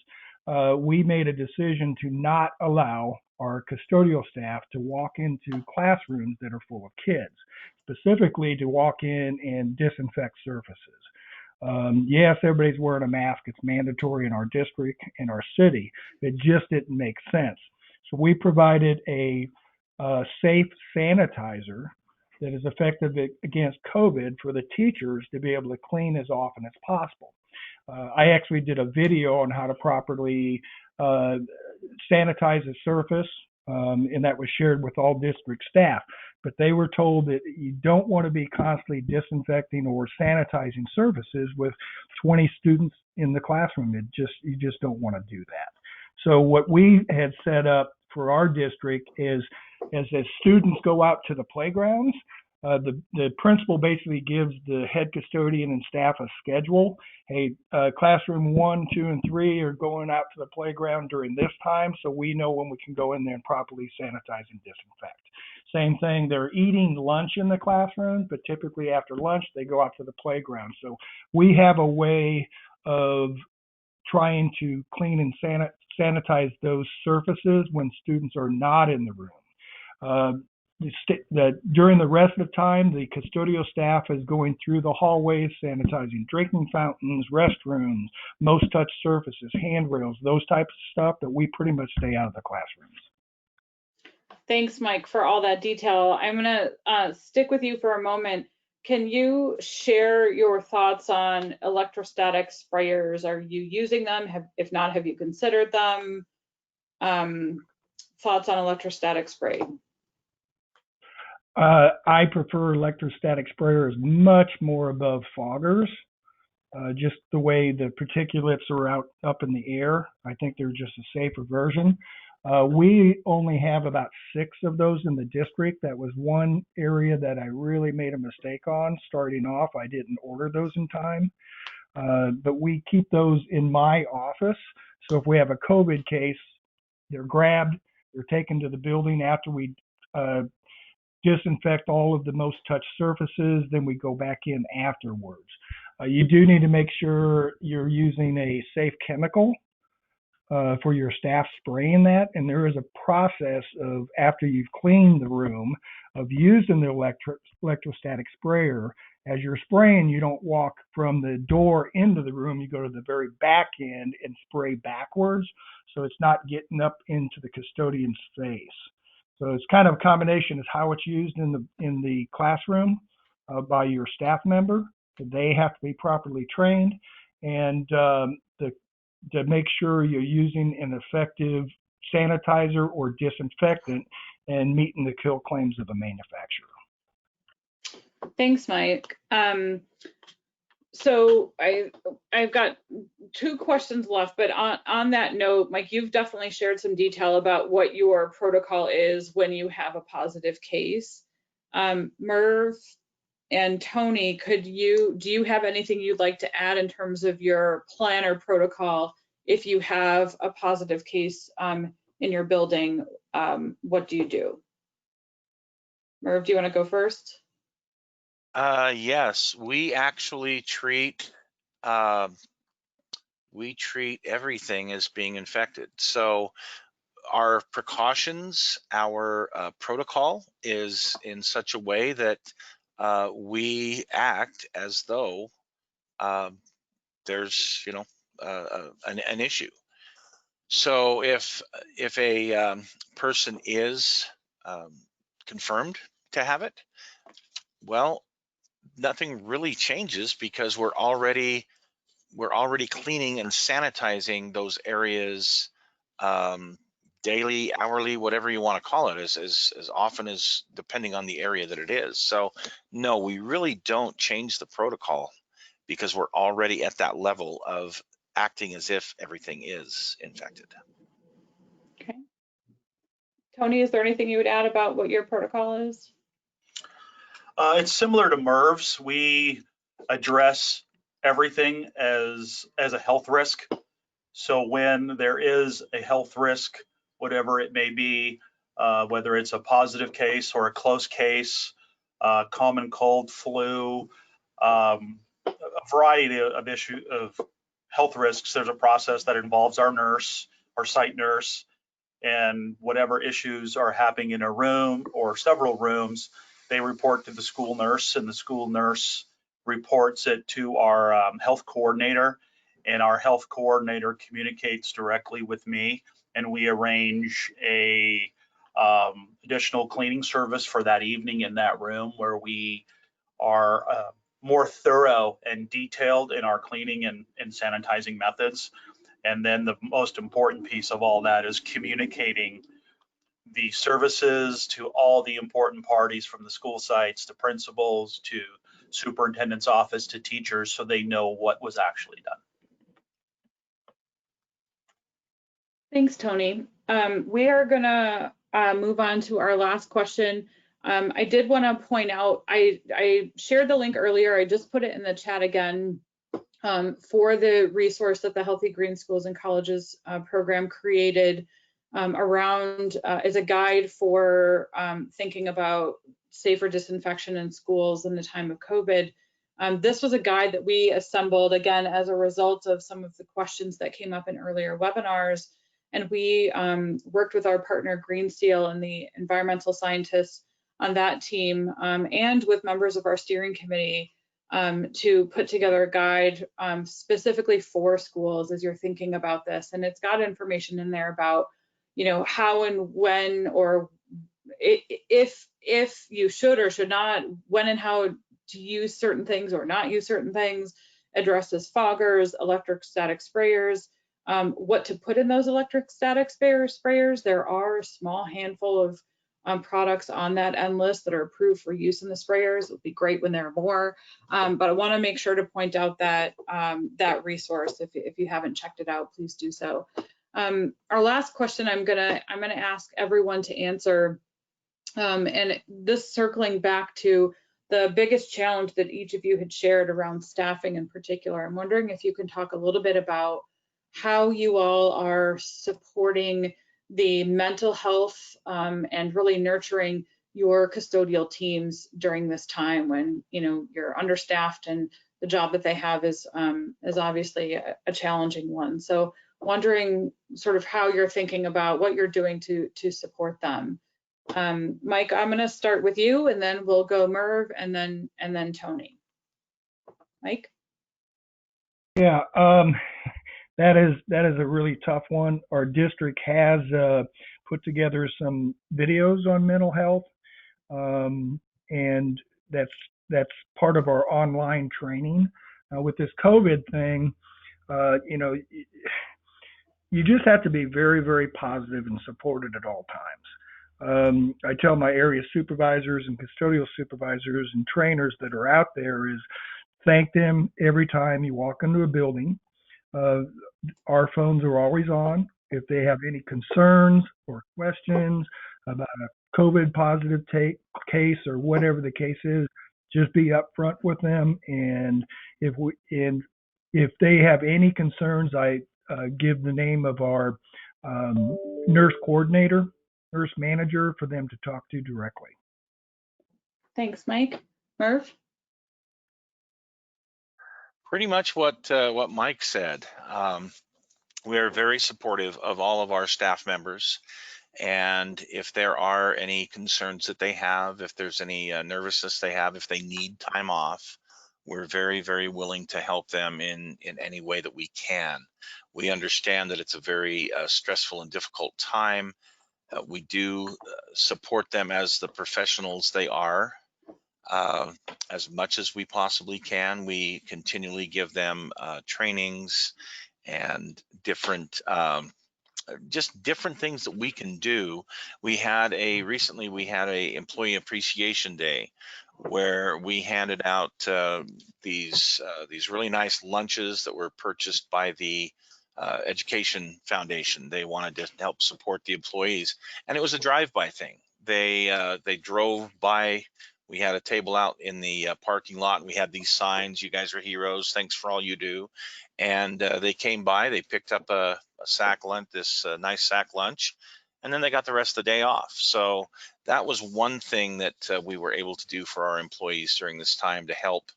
we made a decision to not allow our custodial staff to walk into classrooms that are full of kids, specifically to walk in and disinfect surfaces. Yes, everybody's wearing a mask. It's mandatory in our district, in our city. It just didn't make sense. So we provided a safe sanitizer that is effective against COVID for the teachers to be able to clean as often as possible. I actually did a video on how to properly sanitize a surface, and that was shared with all district staff. But they were told that you don't want to be constantly disinfecting or sanitizing surfaces with 20 students in the classroom. You just don't want to do that. So what we had set up for our district is, as students go out to the playgrounds, the principal basically gives the head custodian and staff a schedule. Hey, classroom 1, 2, and 3 are going out to the playground during this time, so we know when we can go in there and properly sanitize and disinfect. Same thing, they're eating lunch in the classroom, but typically after lunch, they go out to the playground. So we have a way of trying to clean and sanitize those surfaces when students are not in the room. During the rest of the time, the custodial staff is going through the hallways, sanitizing drinking fountains, restrooms, most touched surfaces, handrails, those types of stuff that we pretty much stay out of the classrooms. Thanks, Mike, for all that detail. I'm going to stick with you for a moment. Can you share your thoughts on electrostatic sprayers? Are you using them? If not, have you considered them? Thoughts on electrostatic spray? I prefer electrostatic sprayers much more above foggers. Just the way the particulates are up in the air. I think they're just a safer version. We only have about 6 of those in the district. That was one area that I really made a mistake on. Starting off, I didn't order those in time. But we keep those in my office. So if we have a COVID case, they're grabbed, they're taken to the building after we disinfect all of the most touched surfaces, then we go back in afterwards. You do need to make sure you're using a safe chemical for your staff spraying that. And there is a process of, after you've cleaned the room, of using the electrostatic sprayer. As you're spraying, you don't walk from the door into the room. You go to the very back end and spray backwards. So it's not getting up into the custodian's face. So it's kind of a combination of how it's used in the classroom by your staff member. They have to be properly trained, and to make sure you're using an effective sanitizer or disinfectant and meeting the kill claims of the manufacturer. Thanks, Mike. So I've got 2 questions left, but on that note, Mike, you've definitely shared some detail about what your protocol is when you have a positive case. Merv and Tony, do you have anything you'd like to add in terms of your plan or protocol if you have a positive case in your building? What do you do? Merv, do you want to go first? Yes, we actually treat everything as being infected. So our precautions, our protocol is in such a way that we act as though there's an issue. So if a person is confirmed to have it, well, nothing really changes because we're already cleaning and sanitizing those areas daily, hourly, whatever you want to call it, as often as depending on the area that it is. So no, we really don't change the protocol because we're already at that level of acting as if everything is infected. Okay. Tony, is there anything you would add about what your protocol is? It's similar to Merv's. We address everything as a health risk. So when there is a health risk, whatever it may be, whether it's a positive case or a close case, common cold, flu, a variety of health risks, there's a process that involves our nurse, our site nurse, and whatever issues are happening in a room or several rooms, they report to the school nurse, and the school nurse reports it to our health coordinator, and our health coordinator communicates directly with me, and we arrange a additional cleaning service for that evening in that room, where we are more thorough and detailed in our cleaning and sanitizing methods. And then the most important piece of all that is communicating the services to all the important parties, from the school sites to principals to superintendent's office to teachers, so they know what was actually done. Thanks, Tony. We are gonna move on to our last question. I did want to point out, I shared the link earlier. I just put it in the chat again for the resource that the Healthy Green Schools and Colleges program created around as a guide for thinking about safer disinfection in schools in the time of COVID. This was a guide that we assembled, again, as a result of some of the questions that came up in earlier webinars. And we worked with our partner Green Steel and the environmental scientists on that team, and with members of our steering committee to put together a guide specifically for schools as you're thinking about this. And it's got information in there about, you know, how and when, or if you should or should not, when and how to use certain things or not use certain things, addresses foggers, electrostatic sprayers, what to put in those electrostatic sprayers. There are a small handful of products on that end list that are approved for use in the sprayers. It would be great when there are more, but I want to make sure to point out that that resource. If you haven't checked it out, please do so. Our last question I'm gonna ask everyone to answer, and this circling back to the biggest challenge that each of you had shared around staffing in particular. I'm wondering if you can talk a little bit about how you all are supporting the mental health and really nurturing your custodial teams during this time when, you know, you're understaffed and the job that they have is obviously a challenging one. So wondering sort of how you're thinking about what you're doing to support them. Mike, I'm going to start with you, and then we'll go Merv, and then Tony. Mike? Yeah, that is a really tough one. Our district has put together some videos on mental health, and that's part of our online training. With this COVID thing, you know, you just have to be very, very positive and supported at all times. I tell my area supervisors and custodial supervisors and trainers that are out there is thank them every time you walk into a building. Our phones are always on. If they have any concerns or questions about a COVID positive case or whatever the case is, just be upfront with them. And if they have any concerns, I give the name of our nurse coordinator, nurse manager, for them to talk to directly. Thanks, Mike. Merv? Pretty much what Mike said. We are very supportive of all of our staff members, and if there are any concerns that they have, if there's any nervousness they have, if they need time off, we're very, very willing to help them in any way that we can. We understand that it's a very stressful and difficult time. We do support them as the professionals they are. as much as we possibly can. We continually give them trainings and different just different things that we can do. Recently we had a employee appreciation day where we handed out these really nice lunches that were purchased by the Education Foundation. They wanted to help support the employees, and it was a drive-by thing. They drove by. We had a table out in the parking lot, and we had these signs: "You guys are heroes. Thanks for all you do." And they came by. They picked up a sack lunch, this nice sack lunch, and then they got the rest of the day off. So that was one thing that we were able to do for our employees during this time to help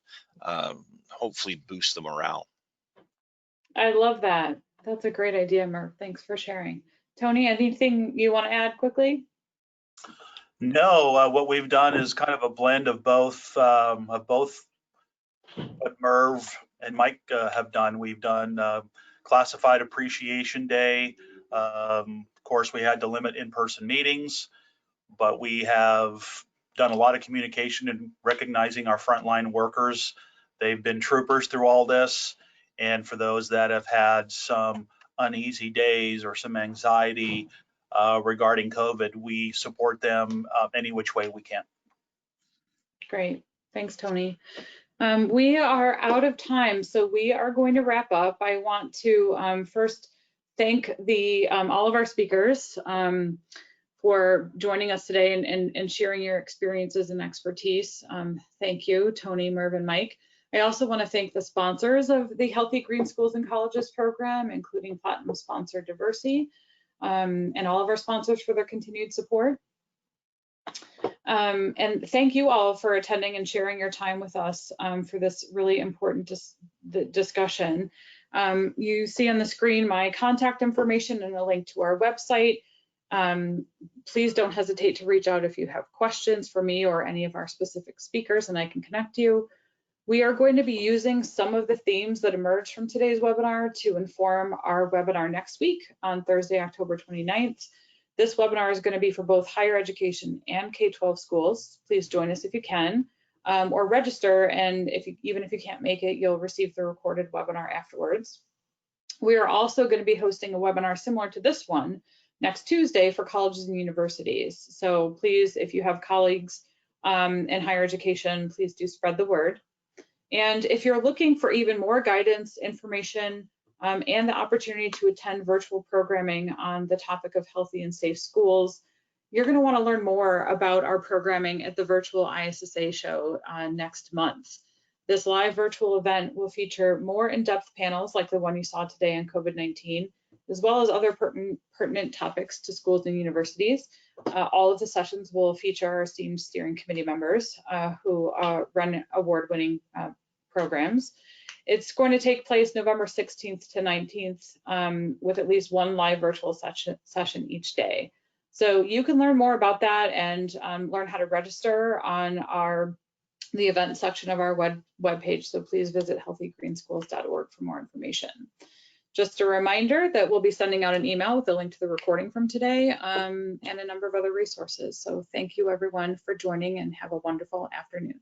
hopefully boost the morale. I love that. That's a great idea, Murph. Thanks for sharing. Tony, anything you want to add quickly? No, what we've done is kind of a blend of both what Merv and Mike have done. We've done Classified Appreciation Day. Of course, we had to limit in-person meetings, but we have done a lot of communication and recognizing our frontline workers. They've been troopers through all this. And for those that have had some uneasy days or some anxiety regarding COVID, we support them any which way we can. Great. Thanks, Tony. We are out of time, so we are going to wrap up. I want to first thank all of our speakers for joining us today and sharing your experiences and expertise. Thank you, Tony, Merv, and Mike. I also want to thank the sponsors of the Healthy Green Schools and Colleges program, including Platinum Sponsor Diversity, and all of our sponsors for their continued support. And thank you all for attending and sharing your time with us for this really important discussion. You see on the screen my contact information and a link to our website. Please don't hesitate to reach out if you have questions for me or any of our specific speakers, and I can connect you. We are going to be using some of the themes that emerged from today's webinar to inform our webinar next week on Thursday, October 29th. This webinar is going to be for both higher education and K-12 schools. Please join us if you can, or register, and even if you can't make it, you'll receive the recorded webinar afterwards. We are also going to be hosting a webinar similar to this one next Tuesday for colleges and universities. So please, if you have colleagues in higher education, please do spread the word. And if you're looking for even more guidance, information, and the opportunity to attend virtual programming on the topic of healthy and safe schools, you're going to want to learn more about our programming at the virtual ISSA show next month. This live virtual event will feature more in-depth panels like the one you saw today on COVID-19, as well as other pertinent topics to schools and universities. All of the sessions will feature our esteemed steering committee members who run award-winning programs. It's going to take place November 16th to 19th with at least one live virtual session each day. So you can learn more about that and learn how to register on the event section of our webpage. So please visit healthyggreenschools.org for more information. Just a reminder that we'll be sending out an email with a link to the recording from today and a number of other resources. So thank you everyone for joining and have a wonderful afternoon.